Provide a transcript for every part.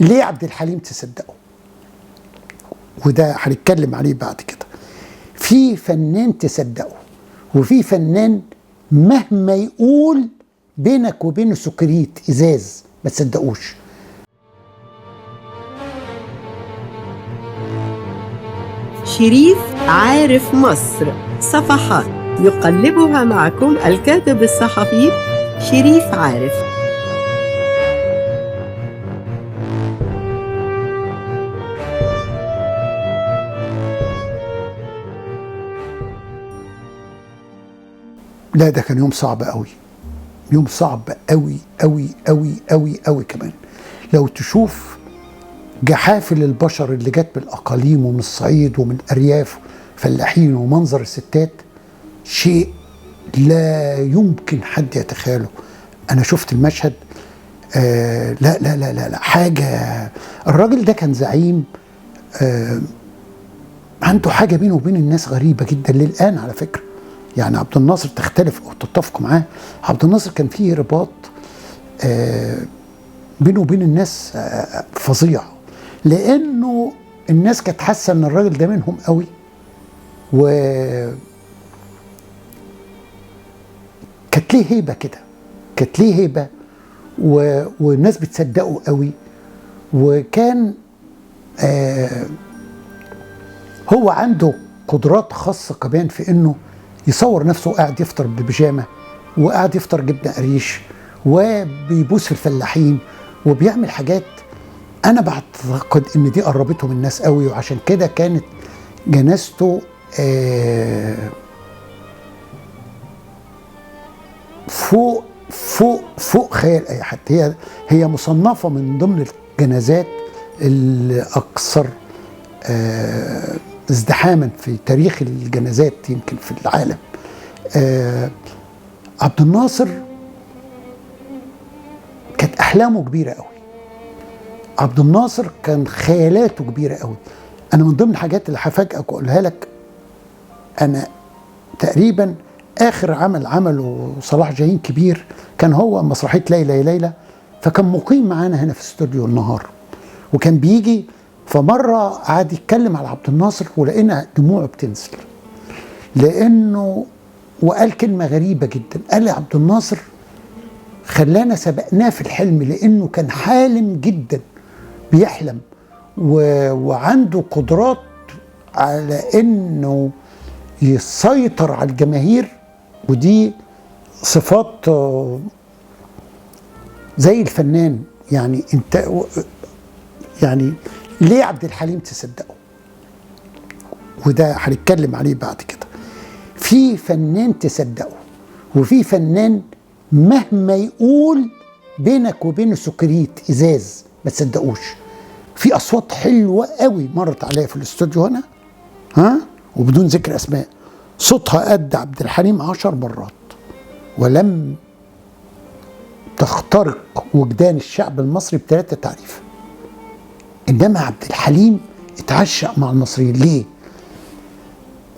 ليه عبد الحليم تصدقه؟ وده هنتكلم عليه بعد كده. في فنان تصدقه، وفي فنان مهما يقول بينك وبينه سكريت ازاز ما تصدقوش. شريف عارف مصر، صفحات يقلبها معكم الكاتب الصحفي شريف عارف. لا ده كان يوم صعب قوي، يوم صعب قوي قوي قوي قوي قوي كمان. لو تشوف جحافل البشر اللي جت من الأقاليم ومن الصعيد ومن الأرياف، فلاحين، ومنظر الستات، شيء لا يمكن حد يتخيله. أنا شفت المشهد. لا لا لا لا لا حاجة. الراجل ده كان زعيم، عنده حاجة بينه وبين الناس غريبة جدا للآن على فكرة. يعني عبد الناصر تختلف أو تتفق معاه، عبد الناصر كان فيه رباط بينه وبين الناس فظيع، لأنه الناس كانت حاسة إن الراجل ده منهم قوي، و كانت ليه هيبة كده، كانت ليه هيبة، والناس بتصدقه قوي. وكان هو عنده قدرات خاصة كمان في إنه يصور نفسه قاعد يفطر ببيجامة، وقاعد يفطر جبنة قريش، وبيبوس في الفلاحين، وبيعمل حاجات أنا بعتقد إن دي قربته من الناس قوي. وعشان كده كانت جنازته فوق فوق فوق خيال أي حد. هي مصنفة من ضمن الجنازات الأكثر ازدحاما في تاريخ الجنازات يمكن في العالم. عبد الناصر كانت أحلامه كبيرة قوي، عبد الناصر كان خيالاته كبيرة قوي. أنا من ضمن الحاجات اللي هفاجئك أقولها لك، أنا تقريبا آخر عمل عمله صلاح جاهين كبير كان هو مسرحية ليلى يا ليلى، فكان مقيم معانا هنا في استوديو النهار، وكان بيجي. فمرة قعد يتكلم على عبد الناصر ولقينا دموعه بتنزل، لأنه وقال كلمة غريبة جدا. قال لي عبد الناصر خلانا سبقناه في الحلم، لأنه كان حالم جدا، بيحلم وعنده قدرات على أنه يسيطر على الجماهير، ودي صفات زي الفنان. يعني انت يعني ليه عبد الحليم تصدقه؟ وده هنتكلم عليه بعد كده. في فنان تصدقه، وفي فنان مهما يقول بينك وبينه سكريت ازاز ما تصدقوش. في اصوات حلوه قوي مرت عليا في الاستوديو هنا، وبدون ذكر اسماء، صوتها قد عبد الحليم 10 مرات، ولم تخترق وجدان الشعب المصري ب3 تعريف. انما عبد الحليم اتعشق مع المصريين. ليه؟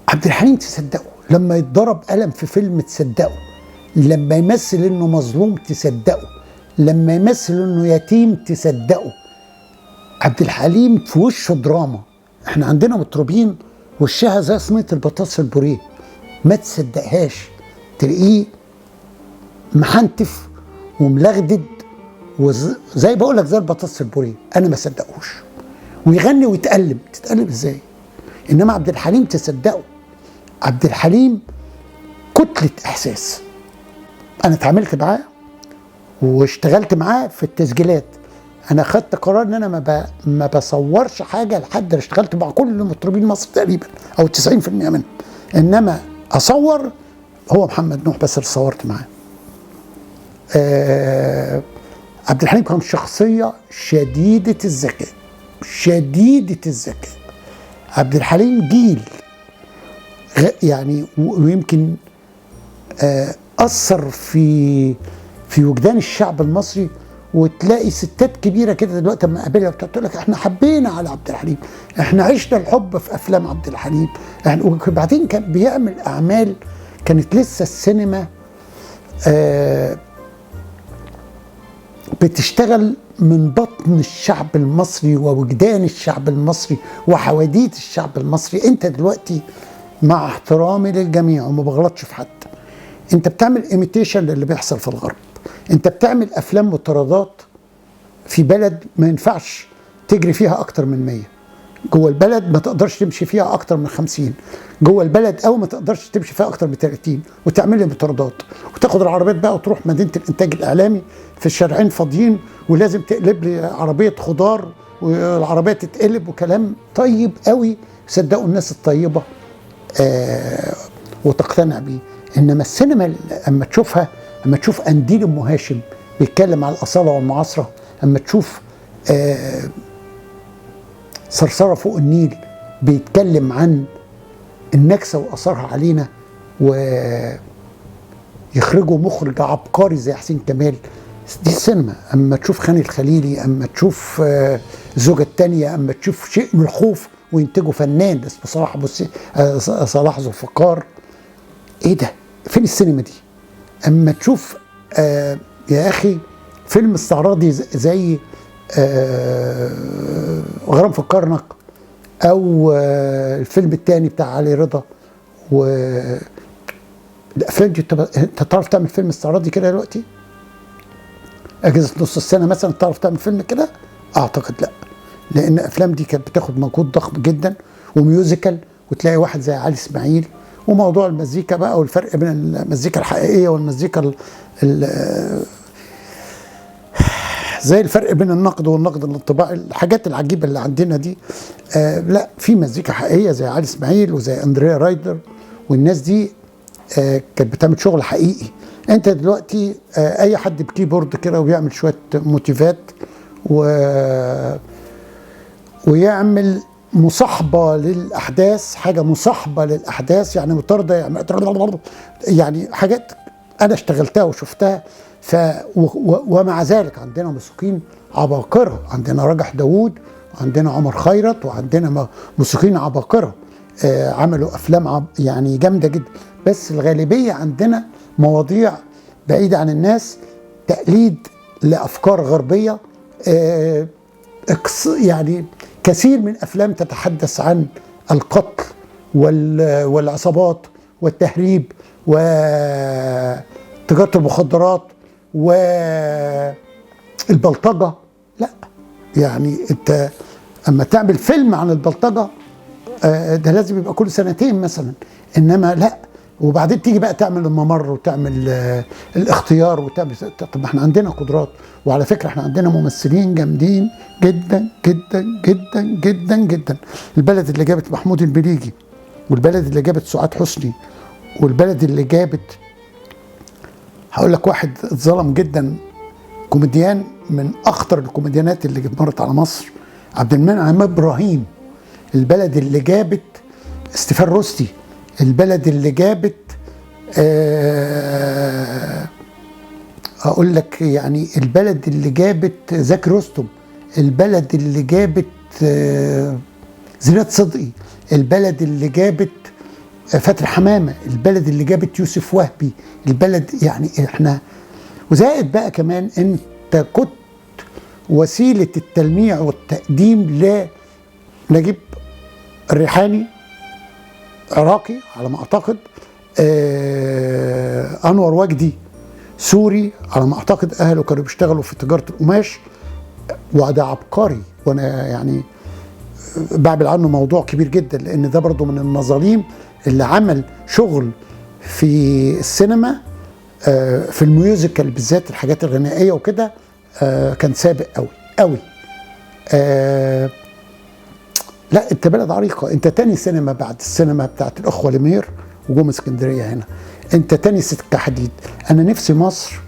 عبد الحليم تصدقه لما يتضرب قلم في فيلم، تصدقه لما يمثل انه مظلوم، تصدقه لما يمثل انه يتيم، تصدقه. عبد الحليم في وشه دراما. احنا عندنا مطربين وشها زي صينية البطاطس البوريه، ما تصدقهاش، تلاقيه محنتف وملغدد وزي بقول لك زي البطاطس البوريه. انا ما صدقوش. ويغني ويتقلب، تتقلب ازاي؟ انما عبد الحليم تصدقه. عبد الحليم كتلة احساس. انا اتعاملت معاه واشتغلت معاه في التسجيلات. انا خدت قرار ان انا ما بصورش حاجه لحد. انا اشتغلت مع كل مطربين مصر تقريبا او 90% منهم، انما اصور هو محمد نوح بس اللي صورت معاه. عبد الحليم كان شخصيه شديده الذكاء، شديدة الذكاء. عبد الحليم جيل يعني، ويمكن أثر في وجدان الشعب المصري. وتلاقي ستات كبيرة كده دلوقتي لما قابلها بتقول لك احنا حبينا على عبد الحليم، احنا عشنا الحب في أفلام عبد الحليم. وبعدين كان بيعمل أعمال كانت لسه السينما بتشتغل من بطن الشعب المصري ووجدان الشعب المصري وحواديت الشعب المصري. انت دلوقتي مع احترامي للجميع وما بغلطش في حد، انت بتعمل ايميتيشن للي بيحصل في الغرب. انت بتعمل افلام مطاردات في بلد ما ينفعش تجري فيها اكتر من 100 جوه البلد، ما تقدرش تمشي فيها اكتر من 50 جوه البلد، او ما تقدرش تمشي فيها اكتر من 30، وتعمل لي مطاردات وتاخد العربيات بقى وتروح مدينه الانتاج الاعلامي في الشارعين فاضيين، ولازم تقلب لي عربيه خضار والعربيه تتقلب وكلام طيب قوي صدقوا الناس الطيبه وتقتنع بيه. انما السينما اما تشوفها، اما تشوف قنديل ام هاشم بيتكلم على الاصاله والمعاصره، اما تشوف صرصره فوق النيل بيتكلم عن النكسه واثارها علينا، ويخرجوا مخرج عبقري زي حسين كمال، دي السينما. اما تشوف خان الخليلي، اما تشوف الزوجه الثانيه، اما تشوف شيء من الخوف وينتجوا فنان اسمه صلاح ذو الفقار، ايه ده؟ فين السينما دي؟ اما تشوف يا اخي فيلم استعراضي زي غرام في الكرنك، او الفيلم الثاني بتاع علي رضا، الافلام دي انت تعرف تعمل فيلم استعراضي كده دلوقتي؟ اجازه نص السنه مثلا تعرف تعمل فيلم كده؟ اعتقد لا، لان الافلام دي كانت بتاخد مجهود ضخم جدا وميوزيكال، وتلاقي واحد زي علي اسماعيل، وموضوع المزيكا بقى والفرق بين المزيكا الحقيقيه والمزيكا زي الفرق بين النقد والنقد الانطباعي، الحاجات العجيبه اللي عندنا دي. لا، في مزيكا حقيقيه زي علي اسماعيل وزي اندريا رايدر والناس دي كانت بتعمل شغل حقيقي. انت دلوقتي اي حد بكيبورد كده وبيعمل شويه موتيفات ويعمل مصاحبه للاحداث، حاجه مصاحبه للاحداث، يعني مطارده، يعني حاجات انا اشتغلتها وشفتها. ومع ذلك عندنا موسيقيين عباقره، عندنا راجح داوود وعندنا عمر خيرت وعندنا موسيقيين عباقره عملوا افلام يعني جامده جدا. بس الغالبيه عندنا مواضيع بعيده عن الناس، تقليد لافكار غربيه. يعني كثير من افلام تتحدث عن القتل والعصابات والتهريب وتجاره المخدرات والبلطجه. لا يعني انت اما تعمل فيلم عن البلطجه ده لازم يبقى كل سنتين مثلا، انما لا. وبعدين تيجي بقى تعمل الممر وتعمل الاختيار وتعمل. طب ما احنا عندنا قدرات، وعلى فكره احنا عندنا ممثلين جامدين جدا جدا جدا جدا جدا. البلد اللي جابت محمود البليجي، والبلد اللي جابت سعاد حسني، والبلد اللي جابت، هقول لك واحد اتظلم جدا، كوميديان من اخطر الكوميديانات اللي مرت على مصر، عبد المنعم ابراهيم. البلد اللي جابت ستيفان روستي، البلد اللي جابت اقول لك يعني البلد اللي جابت زكي رستم، البلد اللي جابت زينات صدقي، البلد اللي جابت فاتن حمامه، البلد اللي جابت يوسف وهبي، البلد يعني احنا. وزائد بقى كمان انت كنت وسيله التلميع والتقديم لنجيب الريحاني عراقي على ما اعتقد، انور وجدي سوري على ما اعتقد، اهله كانوا بيشتغلوا في تجاره القماش، وده عبقري وانا يعني بعمل عنه موضوع كبير جدا، لان ده برضو من المظاليم اللي عمل شغل في السينما في الميوزيكال بالذات، الحاجات الغنائيه وكده كان سابق قوي قوي. لا انت بلد عريقه، انت تاني سينما بعد السينما بتاعت الاخوه لمير وجوم اسكندريه هنا، انت تاني سكه حديد. انا نفسي مصر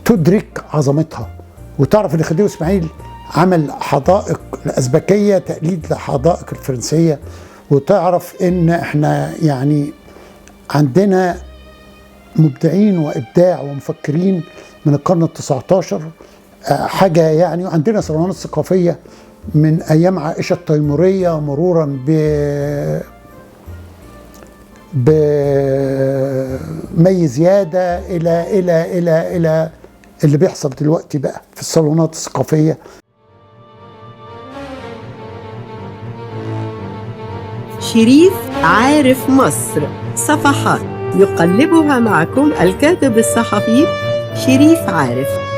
تدرك عظمتها، وتعرف ان خديوي اسماعيل عمل حدائق الازبكيه تقليد لحدائق الفرنسيه، وتعرف ان احنا يعني عندنا مبدعين وابداع ومفكرين من القرن ال19 حاجه يعني. وعندنا صالونات ثقافيه من ايام عائشه التيموريه مرورا بمي زياده الى اللي بيحصل دلوقتي بقى في الصالونات الثقافية. شريف عارف مصر، صفحات يقلبها معكم الكاتب الصحفي شريف عارف.